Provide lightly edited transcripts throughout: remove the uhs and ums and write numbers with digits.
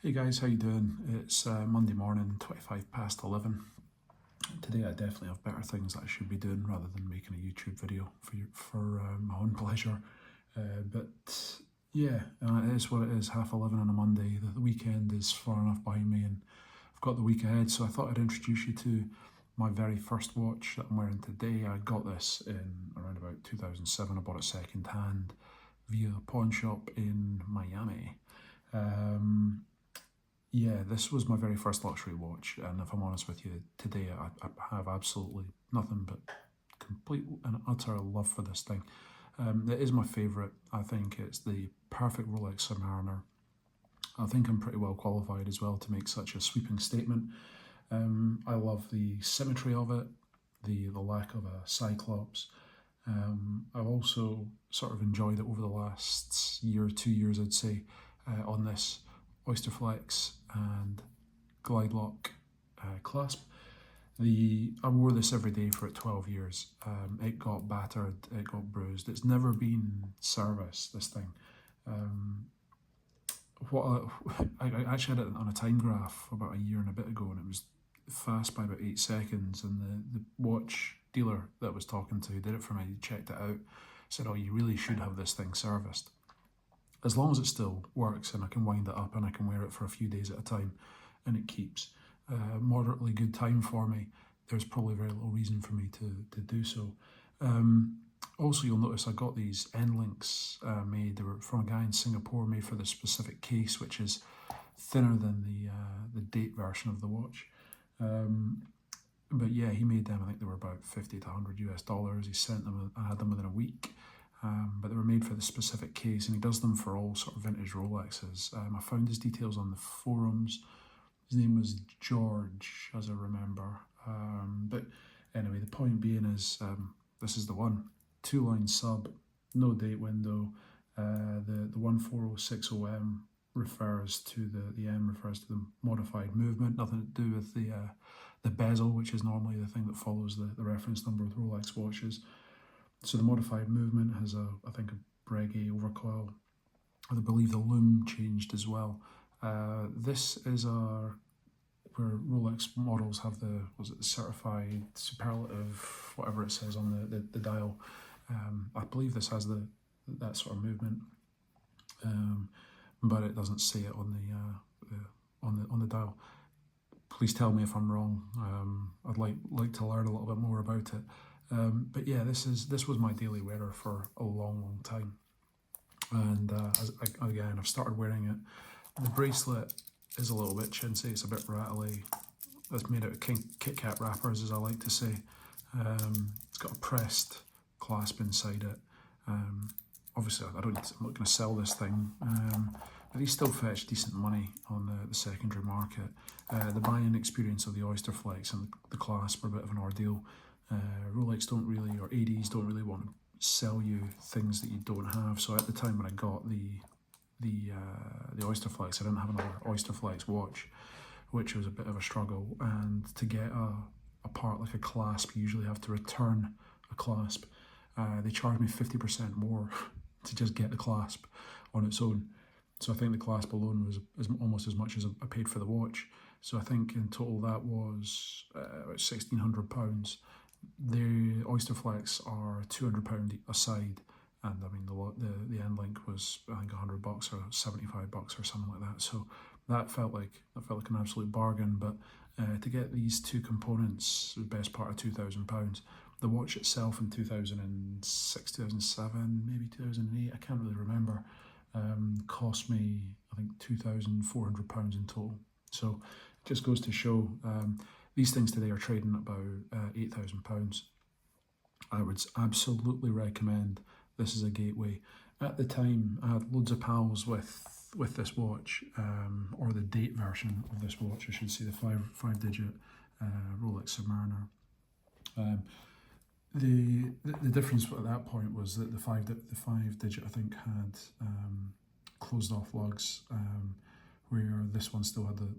Hey guys, how you doing? It's Monday morning, 25 past 11. Today I definitely have better things that I should be doing rather than making a YouTube video for my own pleasure. But yeah, it is what it is, half 11 on a Monday. The weekend is far enough behind me and I've got the week ahead, so I thought I'd introduce you to my very first watch that I'm wearing today. I got this in around about 2007. I bought it second hand via a pawn shop in Miami. Yeah, this was my very first luxury watch, and if I'm honest with you, today I have absolutely nothing but complete and utter love for this thing. It is my favourite. I think it's the perfect Rolex Submariner. I think I'm pretty well qualified as well to make such a sweeping statement. I love the symmetry of it, the lack of a cyclops. I've also sort of enjoyed it over the last year, 2 years, I'd say, on this Oysterflex and glide lock clasp. I wore this every day for 12 years. It got battered, it got bruised. It's never been serviced, this thing. I actually had it on a time graph about a year and a bit ago, and it was fast by about 8 seconds, and the watch dealer that I was talking to, who did it for me, checked it out, said, "Oh, you really should have this thing serviced. As long as it still works and I can wind it up and I can wear it for a few days at a time and it keeps moderately good time for me, there's probably very little reason for me to do so." Also, you'll notice I got these end links made. They were from a guy in Singapore, made for the specific case, which is thinner than the date version of the watch. But yeah, he made them. I think they were about 50 to 100 US dollars. He sent them. I had them within a week. But they were made for the specific case, and he does them for all sort of vintage Rolexes. I found his details on the forums. His name was George, as I remember. But anyway, the point being is, this is the one. 2-line sub, no date window. The 14060M refers to the M refers to the modified movement. Nothing to do with the bezel, which is normally the thing that follows the reference number with Rolex watches. So the modified movement has I think a Breguet overcoil. I believe the lume changed as well. This is where Rolex models have the certified superlative, whatever it says on the dial. I believe this has that sort of movement, but it doesn't say it on the dial. Please tell me if I'm wrong. I'd like to learn a little bit more about it. But yeah, this was my daily wearer for a long time, and again I've started wearing it. The bracelet is a little bit chintzy, it's a bit rattly. It's made out of Kit Kat wrappers, as I like to say. It's got a pressed clasp inside it. Obviously I'm not going to sell this thing, but these still fetch decent money on the secondary market. The buying experience of the Oysterflex and the clasp are a bit of an ordeal. Rolex don't really, or ADs don't really want to sell you things that you don't have. So at the time when I got the Oysterflex, I didn't have another Oysterflex watch, which was a bit of a struggle. And to get a part like a clasp, you usually have to return a clasp. They charged me 50% more to just get the clasp on its own. So I think the clasp alone was almost as much as I paid for the watch. So I think in total that was about £1,600. The Oysterflex are £200 a side, and I mean the end link was I think £100 or $75 or something like that. So that felt like an absolute bargain. But to get these two components, the best part of £2,000. The watch itself in 2006, 2007, maybe 2008, I can't really remember, cost me I think £2,400 in total. So it just goes to show. These things today are trading at about £8,000. I would absolutely recommend this as a gateway. At the time, I had loads of pals with this watch, or the date version of this watch, I should say, the five-digit Rolex Submariner. The difference at that point was that the five digit I think had closed off lugs, where this one still had the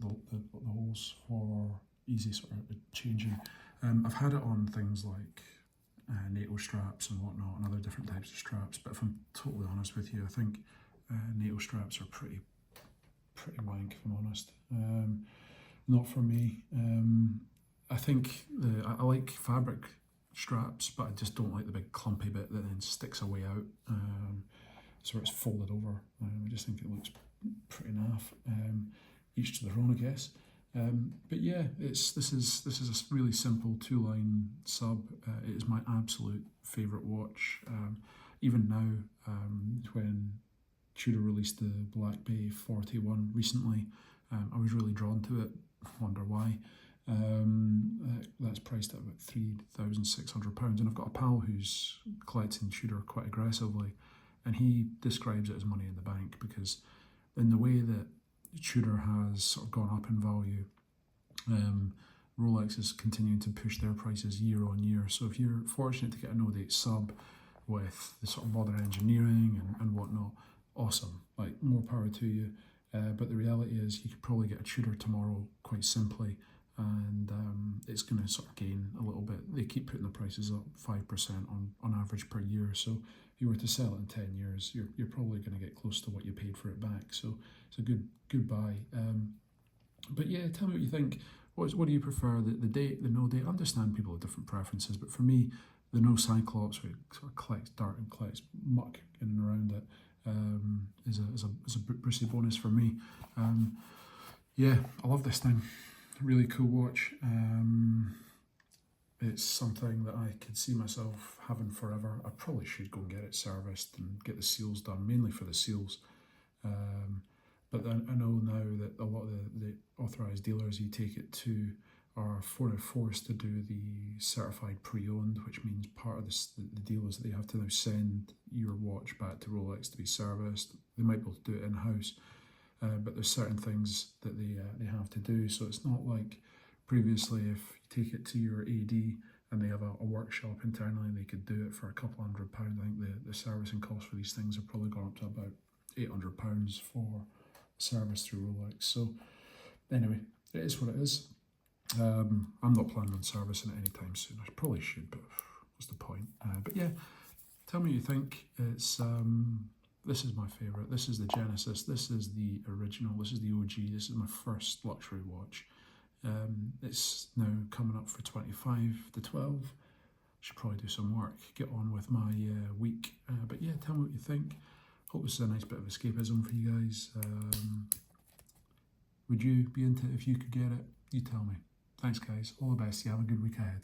holes for easy sort of changing. I've had it on things like NATO straps and whatnot, and other different types of straps, but if I'm totally honest with you, I think NATO straps are pretty pretty wank, if I'm honest. Not for me. I think I like fabric straps, but I just don't like the big clumpy bit that then sticks away out. So it's folded over. I just think it looks pretty naff. Each to their own, I guess. But yeah, this is a really simple 2-line sub. It is my absolute favourite watch. Even now, when Tudor released the Black Bay 41 recently, I was really drawn to it. Wonder why. That's priced at about £3,600, and I've got a pal who's collecting Tudor quite aggressively, and he describes it as money in the bank, because in the way that Tudor has sort of gone up in value, Rolex is continuing to push their prices year on year. So if you're fortunate to get a no-date sub with the sort of modern engineering and whatnot, awesome, like more power to you. But the reality is you could probably get a Tudor tomorrow quite simply, and it's going to sort of gain a little bit. They keep putting the prices up 5% on average per year. So if you were to sell it in 10 years, you're probably going to get close to what you paid for it back. So it's a good buy. But yeah, tell me what you think. What do you prefer, the date, the no date? I understand people have different preferences, but for me, the no Cyclops, where it sort of collects dirt and collects muck in and around it, is a Brucey bonus for me. Yeah, I love this thing. Really cool watch. It's something that I could see myself having forever. I probably should go and get it serviced and get the seals done, mainly for the seals. But then I know now that a lot of the authorised dealers you take it to are forced to do the certified pre-owned, which means part of the deal is that they have to now send your watch back to Rolex to be serviced. They might be able to do it in-house, but there's certain things that they have to do. So it's not like previously if you take it to your AD and they have a workshop internally and they could do it for a couple £100. I think the servicing costs for these things have probably gone up to about £800 for service through Rolex. So anyway, it is what it is. I'm not planning on servicing it anytime soon. I probably should, but what's the point? But yeah, tell me what you think. It's this is my favourite. This is the Genesis. This is the original. This is the OG. This is my first luxury watch. It's now coming up for 25 to 12. Should probably do some work. Get on with my week. But yeah, tell me what you think. Hope this is a nice bit of escapism for you guys. Would you be into it if you could get it? You tell me. Thanks guys, all the best, you have a good week ahead.